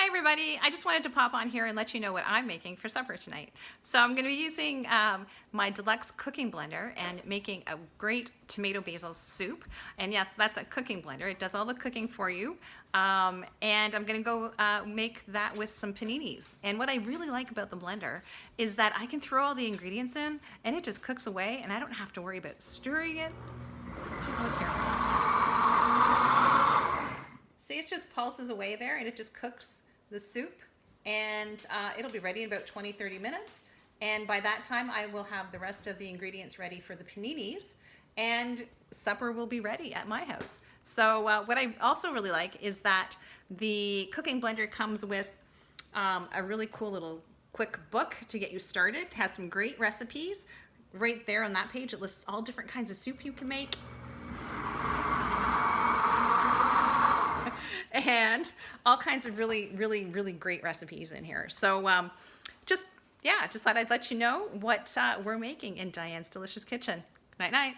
Hi everybody, I just wanted to pop on here and let you know what I'm making for supper tonight. So I'm going to be using my Deluxe Cooking Blender and making a great tomato basil soup. And yes, that's a cooking blender. It does all the cooking for you. And I'm going to go make that with some paninis. And what I really like about the blender is that I can throw all the ingredients in and it just cooks away and I don't have to worry about stirring it. Let's take a look here. See, it just pulses away there and it just cooks the soup, and it'll be ready in about 20-30 minutes. And by that time I will have the rest of the ingredients ready for the paninis and supper will be ready at my house. So what I also really like is that the cooking blender comes with a really cool little quick book to get you started. It has some great recipes. Right there on that page it lists all different kinds of soup you can make. And all kinds of really great recipes in here. So just thought I'd let you know what we're making in Diane's Delicious Kitchen. Night night.